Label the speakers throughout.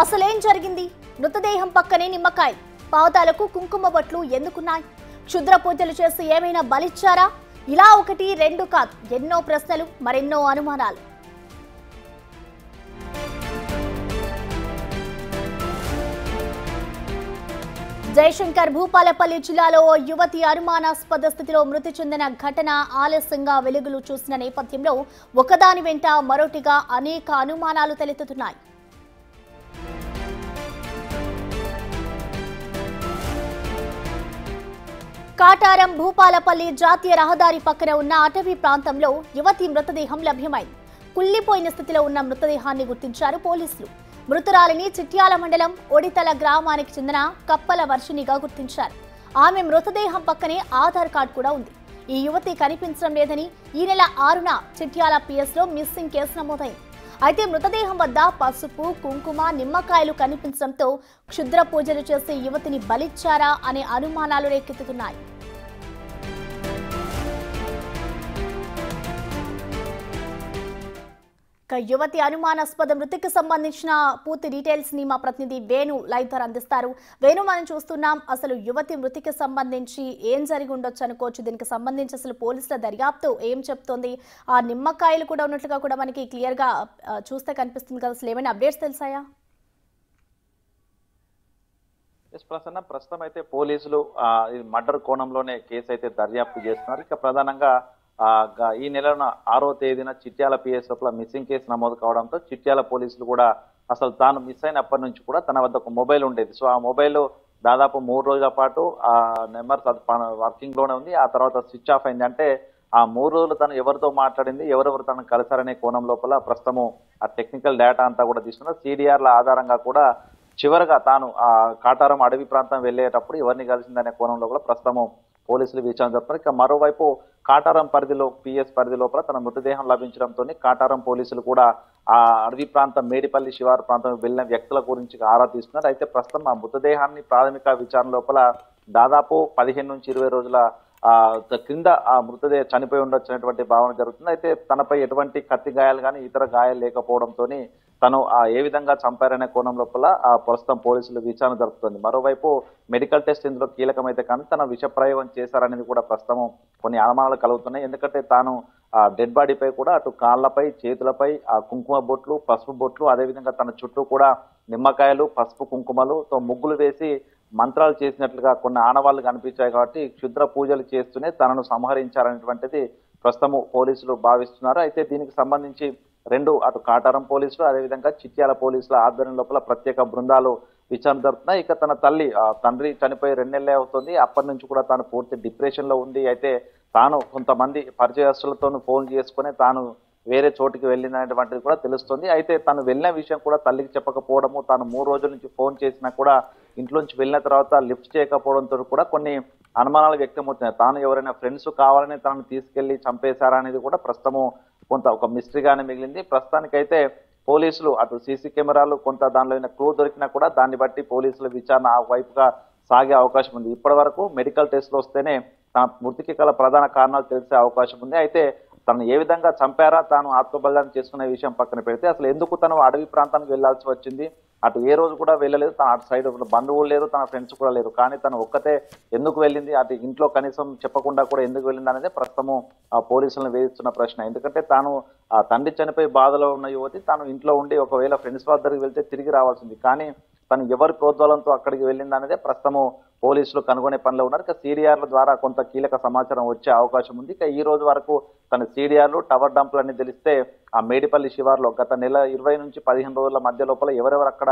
Speaker 1: అసలేం జరిగింది? మృతదేహం పక్కనే నిమ్మకాయ, పావతాలకు కుంకుమ బొట్లు ఎందుకున్నాయి? క్షుద్ర పూజలు చేసి ఏమైనా బలిచ్చారా? ఇలా ఒకటి రెండు కాదు, ఎన్నో ప్రశ్నలు, మరెన్నో అనుమానాలు. జయశంకర్ భూపాలపల్లి జిల్లాలో ఓ యువతి అనుమానాస్పద స్థితిలో మృతి చెందిన ఘటన ఆలస్యంగా వెలుగులు చూసిన నేపథ్యంలో ఒకదాని వెంట మరొకటిగా అనేక అనుమానాలు తలెత్తుతున్నాయి. కాటారం భూపాలపల్లి జాతీయ రహదారి పక్కన ఉన్న అటవీ ప్రాంతంలో యువతి మృతదేహం లభ్యమైంది. కుళ్లిపోయిన స్థితిలో ఉన్న మృతదేహాన్ని గుర్తించారు పోలీసులు. మృతురాలిని చిట్యాల మండలం ఒడితల గ్రామానికి చెందిన కప్పల వర్షినిగా గుర్తించారు. ఆమె మృతదేహం పక్కనే ఆధార్ కార్డు కూడా ఉంది. ఈ యువతి కనిపించడం లేదని ఈ నెల 6న చిట్యాల పిఎస్లో మిస్సింగ్ కేసు నమోదైంది. అయితే మృతదేహం వద్ద పసుపు, కుంకుమ, నిమ్మకాయలు కనిపించడంతో క్షుద్ర పూజలు చేసి యువతిని బలిచ్చారా అనే అనుమానాలు రేకెత్తుతున్నాయి. యువతి అనుమానాస్పద మృతికి సంబంధించిన పూర్తి డీటెయిల్స్ ని మా ప్రతినిధి వేణు లైవ్ ద్వారా అందిస్తారు. వేణు, మనం చూస్తున్నాం, అసలు యువతి మృతికి సంబంధించి ఏం జరిగి ఉండొచ్చు అనుకోవచ్చు? దీనికి సంబంధించి అసలు పోలీసుల దర్యాప్తు ఏం చెప్తోంది? ఆ నిమ్మకాయలు కూడా ఉన్నట్లుగా కూడా మనకి క్లియర్ గా చూస్తే కనిపిస్తుంది కదా, అసలు ఏమైనా అప్డేట్స్ తెలుసాయా?
Speaker 2: ప్రసన్న, ప్రస్తుతం అయితే పోలీసులు మర్డర్ కోణంలోనే కేసు అయితే దర్యాప్తు చేస్తున్నారు. ఇక ప్రధానంగా ఈ నెల 6వ తేదీన చిట్యాల పిఎస్ లోపల మిస్సింగ్ కేసు నమోదు కావడంతో చిట్యాల పోలీసులు కూడా అసలు తాను మిస్ అయినప్పటి నుంచి కూడా తన వద్ద ఒక మొబైల్ ఉండేది. సో ఆ మొబైల్ దాదాపు 3 రోజుల పాటు ఆ నెంబర్ వర్కింగ్ లోనే ఉంది. ఆ తర్వాత స్విచ్ ఆఫ్ అయింది. అంటే ఆ 3 రోజులు తను ఎవరితో మాట్లాడింది, ఎవరెవరు తనను కలిసారనే కోణం లోపల ప్రస్తుతము ఆ టెక్నికల్ డేటా అంతా కూడా తీసుకున్నారు. సిడిఆర్ల ఆధారంగా కూడా చివరగా తాను ఆ కాటారం అడవి ప్రాంతం వెళ్లేటప్పుడు ఎవరిని కలిసిందనే కోణంలో కూడా ప్రస్తుతము పోలీసులు విచారణ జరుపుతున్నారు. ఇక మరోవైపు కాటారం పరిధిలో పిఎస్ పరిధి లోపల తన మృతదేహం లభించడంతో కాటారం పోలీసులు కూడా ఆ అడవి ప్రాంతం మేడిపల్లి శివారు ప్రాంతం వెళ్లిన వ్యక్తుల గురించి ఆరా తీస్తున్నారు. అయితే ప్రస్తుతం ఆ మృతదేహాన్ని ప్రాథమిక విచారణ లోపల దాదాపు 15 నుంచి 20 రోజుల క్రింద ఆ మృతదేహం చనిపోయి ఉండొచ్చు అనేటువంటి భావన జరుగుతుంది. అయితే తనపై ఎటువంటి కత్తి గాయాలు కానీ ఇతర గాయాలు లేకపోవడంతో తను ఏ విధంగా చంపారనే కోణం లోపల ప్రస్తుతం పోలీసులు విచారణ జరుపుతుంది. మరోవైపు మెడికల్ టెస్ట్ ఇందులో కీలకమైతే కానీ తన విష ప్రయోగం చేశారనేది కూడా ప్రస్తుతం కొన్ని అనుమానాలు కలుగుతున్నాయి. ఎందుకంటే తాను డెడ్ బాడీపై కూడా అటు కాళ్లపై, చేతులపై ఆ కుంకుమ బొట్లు, పసుపు బొట్లు, అదేవిధంగా తన చుట్టూ కూడా నిమ్మకాయలు, పసుపు, కుంకుమలతో ముగ్గులు వేసి మంత్రాలు చేసినట్లుగా కొన్ని ఆనవాళ్లు కనిపించాయి. కాబట్టి క్షుద్ర పూజలు చేస్తూనే తనను సంహరించారనేటువంటిది ప్రస్తుతం పోలీసులు భావిస్తున్నారు. అయితే దీనికి సంబంధించి అటు కాటారం పోలీసులు, అదేవిధంగా చిట్యాల పోలీసుల ఆధ్వర్యం లోపల ప్రత్యేక బృందాలు విచారణ జరుపుతున్నాయి. ఇక తన తండ్రి చనిపోయి 2 నెలలే అవుతుంది. అప్పటి నుంచి కూడా తాను పూర్తి డిప్రెషన్ లో ఉంది. అయితే తాను కొంతమంది పరిచయస్తులతో ఫోన్ చేసుకుని తాను వేరే చోటుకి వెళ్ళినటువంటిది కూడా తెలుస్తుంది. అయితే తను వెళ్ళిన విషయం కూడా తల్లికి చెప్పకపోవడము, తాను 3 రోజుల నుంచి ఫోన్ చేసినా కూడా ఇంట్లోంచి వెళ్ళిన తర్వాత లిఫ్ట్ చేయకపోవడంతో కూడా కొన్ని అనుమానాలు వ్యక్తమవుతున్నాయి. తాను ఎవరైనా ఫ్రెండ్స్ కావాలని తనను తీసుకెళ్లి చంపేశారా అనేది కూడా ప్రస్తుతము కొంత ఒక మిస్టరీగానే మిగిలింది. ప్రస్తుతానికైతే పోలీసులు అటు సీసీ కెమెరాలు కొంత దానిలో క్లూ దొరికినా కూడా దాన్ని బట్టి పోలీసుల విచారణ ఆ వైపుగా సాగే అవకాశం ఉంది. ఇప్పటి వరకు మెడికల్ టెస్ట్లు వస్తేనే తన మృతికి గల ప్రధాన కారణాలు తెలిసే అవకాశం ఉంది. అయితే తను ఏ విధంగా చంపారా, తాను ఆత్మబలిదానం చేసుకునే విషయం పక్కన పెడితే అసలు ఎందుకు తను అడవి ప్రాంతానికి వెళ్లాల్సి వచ్చింది, అటు ఏ రోజు కూడా వెళ్ళలేదు, తన అటు సైడ్ బంధువులు లేరు, తన ఫ్రెండ్స్ కూడా లేరు, కానీ తను ఒక్కతే ఎందుకు వెళ్ళింది, అటు ఇంట్లో కనీసం చెప్పకుండా కూడా ఎందుకు వెళ్ళింది అనేది ప్రస్తుతము ఆ పోలీసులను వేధిస్తున్న ప్రశ్న. ఎందుకంటే తాను ఆ తండ్రి చనిపోయి బాధలో ఉన్న యువతి తాను ఇంట్లో ఉండి ఒకవేళ ఫ్రెండ్స్ దగ్గరికి వెళ్తే తిరిగి రావాల్సింది, కానీ తను ఎవరి ప్రోద్బలంతో అక్కడికి వెళ్ళింది అనేది ప్రస్తుతము పోలీసులు కనుగొనే పనిలో ఉన్నారు. ఇక సిడిఆర్ల ద్వారా కొంత కీలక సమాచారం వచ్చే అవకాశం ఉంది. ఇక ఈ రోజు వరకు తన సిడిఆర్లు, టవర్ డంపులు అన్ని తెలిస్తే ఆ మేడిపల్లి శివార్లో గత నెల 20 నుంచి 15 రోజుల మధ్య లోపల ఎవరెవరు అక్కడ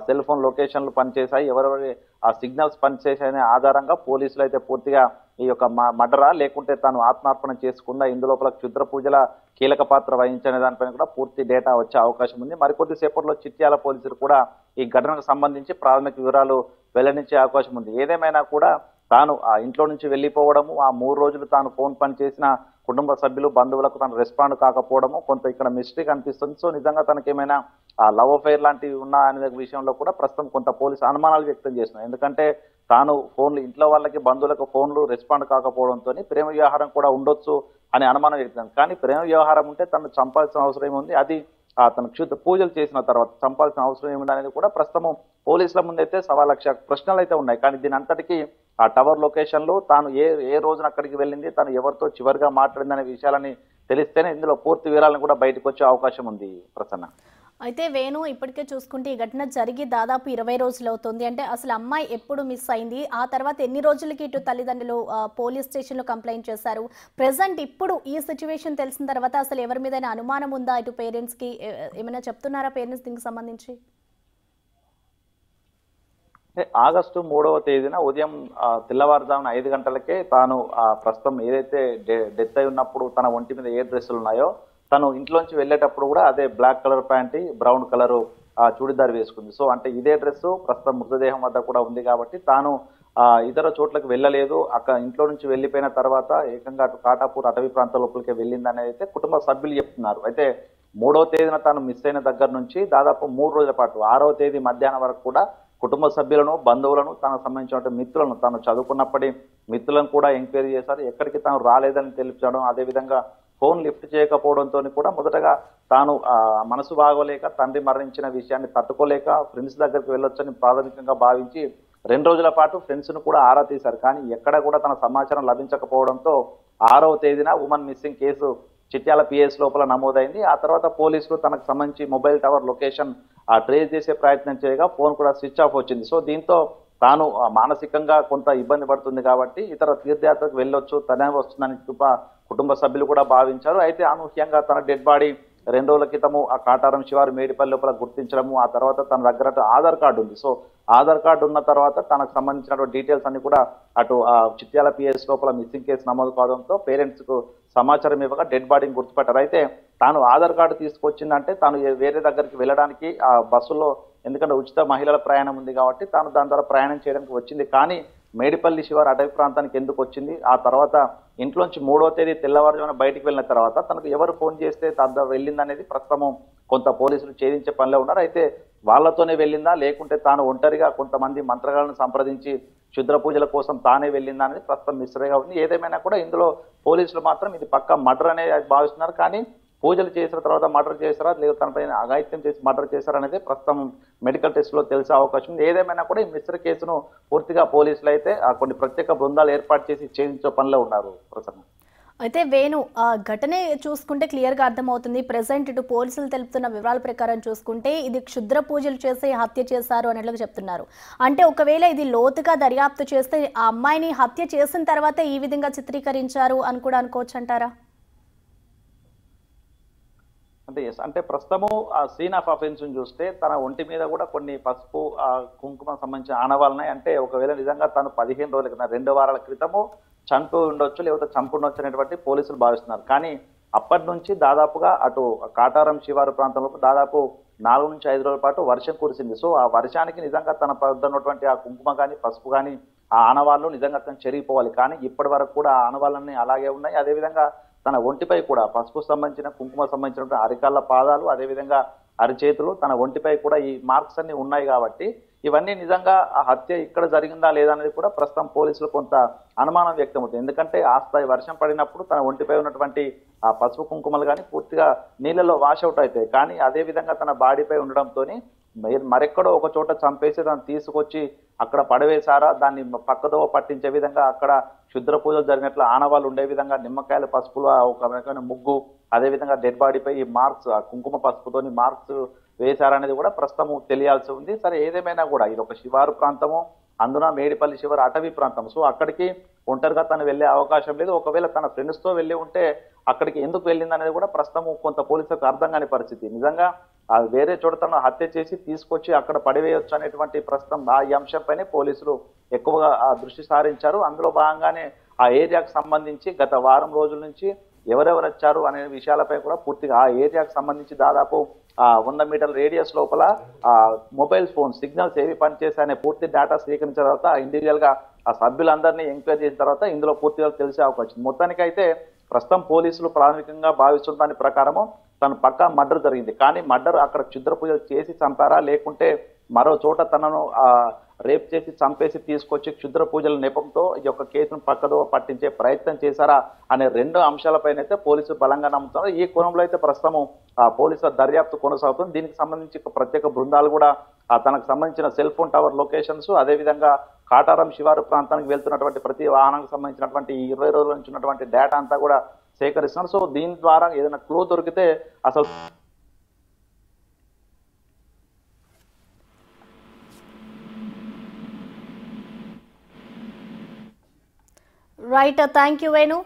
Speaker 2: సెల్ ఫోన్ లొకేషన్లు పనిచేశాయి, ఎవరెవరి ఆ సిగ్నల్స్ పనిచేసాయనే ఆధారంగా పోలీసులు అయితే పూర్తిగా ఈ యొక్క మర్డరా లేకుంటే తాను ఆత్మార్పణ చేసుకుందా, ఇందులోపల క్షుద్ర పూజల కీలక పాత్ర వహించనే దానిపైన కూడా పూర్తి డేటా వచ్చే అవకాశం ఉంది. మరికొద్ది సేపట్లో చిట్యాల పోలీసులు కూడా ఈ ఘటనకు సంబంధించి ప్రాథమిక వివరాలు వెల్లడించే అవకాశం ఉంది. ఏదేమైనా కూడా తాను ఆ ఇంట్లో నుంచి వెళ్ళిపోవడము, ఆ 3 రోజులు తాను ఫోన్ పని చేసిన కుటుంబ సభ్యులు, బంధువులకు తను రెస్పాండ్ కాకపోవడము కొంత ఇక్కడ మిస్టరీ కనిపిస్తుంది. సో నిజంగా తనకేమైనా ఆ లవ్ అఫైర్ లాంటివి ఉన్నా అనే విషయంలో కూడా ప్రస్తుతం కొంత పోలీసు అనుమానాలు వ్యక్తం చేస్తున్నారు. ఎందుకంటే తాను ఫోన్లు ఇంట్లో వాళ్ళకి, బంధువులకు ఫోన్లు రెస్పాండ్ కాకపోవడంతో ప్రేమ వ్యవహారం కూడా ఉండొచ్చు అనే అనుమానం వ్యక్తం. కానీ ప్రేమ వ్యవహారం ఉంటే తను చంపాల్సిన అవసరం ఉంది. అది తన క్షుద్ర పూజలు చేసిన తర్వాత చంపాల్సిన అవసరం ఏముందనేది కూడా ప్రస్తుతం పోలీసుల ముందైతే 1,00,000 ప్రశ్నలు అయితే ఉన్నాయి. కానీ దీని అంతటికీ ఆ టవర్ లొకేషన్లు తాను ఏ రోజున అక్కడికి వెళ్ళింది, తను ఎవరితో చివరిగా మాట్లాడింది అనే విషయాలని తెలిస్తేనే ఇందులో పూర్తి వివరాలను కూడా బయటకు వచ్చే అవకాశం ఉంది ప్రసన్న.
Speaker 1: అయితే వేణు, ఇప్పటికే చూసుకుంటే ఈ ఘటన జరిగి దాదాపు 20 రోజులు అవుతుంది. అంటే అసలు అమ్మాయి ఎప్పుడు మిస్ అయింది, ఆ తర్వాత ఎన్ని రోజులకి ఇటు తల్లిదండ్రులు పోలీస్ స్టేషన్లో కంప్లైంట్ చేశారు, ప్రెసెంట్ ఇప్పుడు ఈ సిచ్యువేషన్ తెలిసిన తర్వాత అసలు ఎవరి మీద అనుమానం ఉందా, ఇటు పేరెంట్స్కి ఏమైనా చెప్తున్నారా పేరెంట్స్ దీనికి సంబంధించి?
Speaker 2: ఆగస్టు 3వ తేదీన ఉదయం తెల్లవారుజామున 5 గంటలకే తాను ప్రస్తుతం ఏదైతే డెత్ అయి ఉన్నప్పుడు తన ఒంటి మీద ఏ డ్రెస్సులు ఉన్నాయో తను ఇంట్లోంచి వెళ్ళేటప్పుడు కూడా అదే black colour pant, brown colour churidar వేసుకుంది. సో అంటే ఇదే డ్రెస్ ప్రస్తుతం మృతదేహం వద్ద కూడా ఉంది కాబట్టి తాను ఇతర చోట్లకు వెళ్ళలేదు. అక్కడ ఇంట్లో నుంచి వెళ్ళిపోయిన తర్వాత ఏకంగా అటు కాటాపూర్ అటవీ ప్రాంతం లోపలికి వెళ్ళింది అనేది అయితే కుటుంబ సభ్యులు చెప్తున్నారు. అయితే 3వ తేదీన తాను మిస్ అయిన దగ్గర నుంచి దాదాపు 3 రోజుల పాటు 6వ తేదీ మధ్యాహ్నం వరకు కూడా కుటుంబ సభ్యులను, బంధువులను, తనకు సంబంధించిన మిత్రులను, తాను చదువుకున్నప్పటి మిత్రులను కూడా ఎంక్వైరీ చేశారు. ఎక్కడికి తాను రాలేదని తెలిపించడం, అదేవిధంగా ఫోన్ లిఫ్ట్ చేయకపోవడంతో కూడా మొదటగా తాను మనసు బాగోలేక తండ్రి మరణించిన విషయాన్ని తట్టుకోలేక ఫ్రెండ్స్ దగ్గరికి వెళ్ళొచ్చని ప్రాథమికంగా భావించి 2 రోజుల పాటు ఫ్రెండ్స్ ను కూడా ఆరా తీశారు. కానీ ఎక్కడ కూడా తన సమాచారం లభించకపోవడంతో 6వ తేదీన women missing case Chityala PS లోపల నమోదైంది. ఆ తర్వాత పోలీసులు తనకు సంబంధించి మొబైల్ టవర్ లొకేషన్ ట్రేస్ చేసే ప్రయత్నం చేయగా ఫోన్ కూడా స్విచ్ ఆఫ్ వచ్చింది. సో దీంతో తాను మానసికంగా కొంత ఇబ్బంది పడుతుంది కాబట్టి ఇతర తీర్థయాత్రకు వెళ్ళొచ్చు, తనే వస్తుందని కుటుంబ సభ్యులు కూడా భావించారు. అయితే అనూహ్యంగా తన డెడ్ బాడీ 2 రోజుల క్రితము ఆ కాటారం శివారు మేడిపల్లి లోపల గుర్తించడము, ఆ తర్వాత తన దగ్గర ఆధార్ కార్డు ఉంది. సో ఆధార్ కార్డు ఉన్న తర్వాత తనకు సంబంధించినటువంటి డీటెయిల్స్ అన్ని కూడా అటు చిట్యాల పిఎస్ లోపల మిస్సింగ్ కేసు నమోదు కావడంతో పేరెంట్స్ కు సమాచారం ఇవ్వగా డెడ్ బాడీని గుర్తుపెట్టారు. అయితే తాను ఆధార్ కార్డు తీసుకొచ్చిందంటే తాను వేరే దగ్గరికి వెళ్ళడానికి ఆ బస్సులో, ఎందుకంటే ఉచిత మహిళల ప్రయాణం ఉంది కాబట్టి తాను దాని ద్వారా ప్రయాణం చేయడానికి వచ్చింది. కానీ మేడిపల్లి శివారు అటవీ ప్రాంతానికి ఎందుకు వచ్చింది, ఆ తర్వాత ఇంట్లోంచి 3వ తేదీ తెల్లవారుజామున బయటికి వెళ్ళిన తర్వాత తనకు ఎవరు ఫోన్ చేస్తే తన వెళ్ళిందనేది ప్రస్తుతం కొంత పోలీసులు ఛేదించే పనిలో ఉన్నారు. అయితే వాళ్లతోనే వెళ్ళిందా లేకుంటే తాను ఒంటరిగా కొంతమంది మంత్రగాళ్లను సంప్రదించి క్షుద్ర పూజల కోసం తానే వెళ్ళిందా అనేది ప్రస్తుతం మిస్టరీగా ఉంది. ఏదేమైనా కూడా ఇందులో పోలీసులు మాత్రం ఇది పక్కా మర్డర్ అనేది భావిస్తున్నారు. కానీ పూజలు చేసిన తర్వాత మర్డర్ చేశారా లేదా తనపైన అఘాయిత్యం చేసి మర్డర్ చేశారా అనేది ప్రస్తుతం మెడికల్ టెస్ట్ లో తెలిసే అవకాశం ఉంది. ఏదేమైనా కూడా ఈ మిస్టర్ కేసును పూర్తిగా పోలీసులు అయితే కొన్ని ప్రత్యేక బృందాలు ఏర్పాటు చేసి ఛేదించే పనిలో ఉన్నారు ప్రసన్న.
Speaker 1: అయితే వేణు, ఘటనే చూసుకుంటే క్లియర్గా అర్థమవుతుంది. ప్రెసెంట్ ఇటు పోలీసులు తెలుపుతున్న వివరాల ప్రకారం చూసుకుంటే ఇది క్షుద్ర పూజలు చేసి హత్య చేశారు అన్నట్లుగా చెప్తున్నారు. అంటే ఒకవేళ ఇది లోతుగా దర్యాప్తు చేస్తే ఆ అమ్మాయిని హత్య చేసిన తర్వాత ఈ విధంగా చిత్రీకరించారు అని కూడా అనుకోవచ్చు అంటారా?
Speaker 2: అంటే ప్రస్తుతము ఆ సీన్ ఆఫ్ అఫెన్స్ చూస్తే తన ఒంటి మీద కూడా కొన్ని పసుపు కుంకుమ సంబంధించిన ఆనవాళ్ళన్నాయి. అంటే ఒకవేళ నిజంగా తను 15 రోజుల క్రితం 2 వారాల క్రితము చంపు ఉండొచ్చు, లేకపోతే చంపుండొచ్చు అనేటువంటి పోలీసులు భావిస్తున్నారు. కానీ అప్పటి నుంచి దాదాపుగా అటు కాటారం శివారు ప్రాంతంలో దాదాపు 4 నుంచి 5 రోజుల పాటు వర్షం కురిసింది. సో ఆ వర్షానికి నిజంగా తన పద్ద ఉన్నటువంటి ఆ కుంకుమ కానీ పసుపు కానీ ఆ ఆనవాళ్ళు నిజంగా తను చెరిగిపోవాలి. కానీ ఇప్పటి వరకు కూడా ఆ ఆనవాళ్ళన్నీ అలాగే ఉన్నాయి. అదేవిధంగా తన ఒంటిపై కూడా పసుపు సంబంధించిన కుంకుమ సంబంధించిన అరికాళ్ళ పాదాలు, అదేవిధంగా అరిచేతులు, తన ఒంటిపై కూడా ఈ మార్క్స్ అన్ని ఉన్నాయి. కాబట్టి ఇవన్నీ నిజంగా ఆ హత్య ఇక్కడ జరిగిందా లేదా అనేది కూడా ప్రస్తుతం పోలీసులు కొంత అనుమానం వ్యక్తమవుతుంది. ఎందుకంటే ఆ స్థాయి వర్షం పడినప్పుడు తన ఒంటిపై ఉన్నటువంటి ఆ పసుపు కుంకుమలు కానీ పూర్తిగా నీళ్ళలో వాషౌట్ అవుతాయి. కానీ అదే విధంగా తన బాడీపై ఉండడంతో మరెక్కడో ఒక చోట చంపేసి దాన్ని తీసుకొచ్చి అక్కడ పడవేశారా, దాన్ని పక్కదో పట్టించే విధంగా అక్కడ క్షుద్ర పూజలు జరిగినట్లు ఆనవాళ్ళు ఉండే విధంగా నిమ్మకాయల పసుపులో ఒక రకమైన ముగ్గు, అదేవిధంగా డెడ్ బాడీపై ఈ మార్క్స్ కుంకుమ పసుపుతోని మార్క్స్ వేశారనేది కూడా ప్రస్తుతం తెలియాల్సి ఉంది. సరే ఏదేమైనా కూడా ఇది ఒక శివారు ప్రాంతము, అందున మేడిపల్లి శివారు అటవీ ప్రాంతం. సో అక్కడికి ఒంటరిగా తను వెళ్లే అవకాశం లేదు. ఒకవేళ తన ఫ్రెండ్స్ తో వెళ్ళి ఉంటే అక్కడికి ఎందుకు వెళ్ళింది అనేది కూడా ప్రస్తుతం కొంత పోలీసులకు అర్థం కాని పరిస్థితి. నిజంగా వేరే చోట తను హత్య చేసి తీసుకొచ్చి అక్కడ పడివేయొచ్చు అనేటువంటి ప్రస్తుతం ఈ అంశంపైనే పోలీసులు ఎక్కువగా దృష్టి సారించారు. అందులో భాగంగానే ఆ ఏరియాకు సంబంధించి గత వారం రోజుల నుంచి ఎవరెవరు వచ్చారు అనే విషయాలపై కూడా పూర్తిగా ఆ ఏరియాకు సంబంధించి దాదాపు 100 మీటర్ల రేడియస్ లోపల మొబైల్ ఫోన్ సిగ్నల్స్ ఏవి పనిచేశాయనే పూర్తి డేటా స్వీకరించిన తర్వాత ఇండివిజువల్ గా ఆ సభ్యులందరినీ ఎంక్వైరీ చేసిన తర్వాత ఇందులో పూర్తిగా తెలిసే అవకాశం. మొత్తానికైతే ప్రస్తుతం పోలీసులు ప్రాథమికంగా భావిస్తున్న దాని ప్రకారము తను పక్కా మర్డర్ జరిగింది. కానీ మర్డర్ అక్కడ క్షుద్ర పూజలు చేసి చంపారా లేకుంటే మరో చోట తనను రేప్ చేసి చంపేసి తీసుకొచ్చి క్షుద్ర పూజల నెపంతో ఈ యొక్క కేసును పక్కదో పట్టించే ప్రయత్నం చేశారా అనే రెండు అంశాలపైన అయితే పోలీసులు బలంగా నమ్ముతున్నారు. ఈ కోణంలో అయితే ప్రస్తుతం పోలీసుల దర్యాప్తు కొనసాగుతుంది. దీనికి సంబంధించి ప్రత్యేక బృందాలు కూడా తనకు సంబంధించిన సెల్ ఫోన్ టవర్ లొకేషన్స్, అదేవిధంగా కాటారం శివారు ప్రాంతానికి వెళ్తున్నటువంటి ప్రతి వాహనానికి సంబంధించినటువంటి 20 రోజుల నుంచి ఉన్నటువంటి డేటా అంతా కూడా సేకరిస్తున్నారు. సో దీని ద్వారా ఏదైనా క్లూ దొరికితే అసలు
Speaker 1: రైట్, థ్యాంక్ యూ వేణు.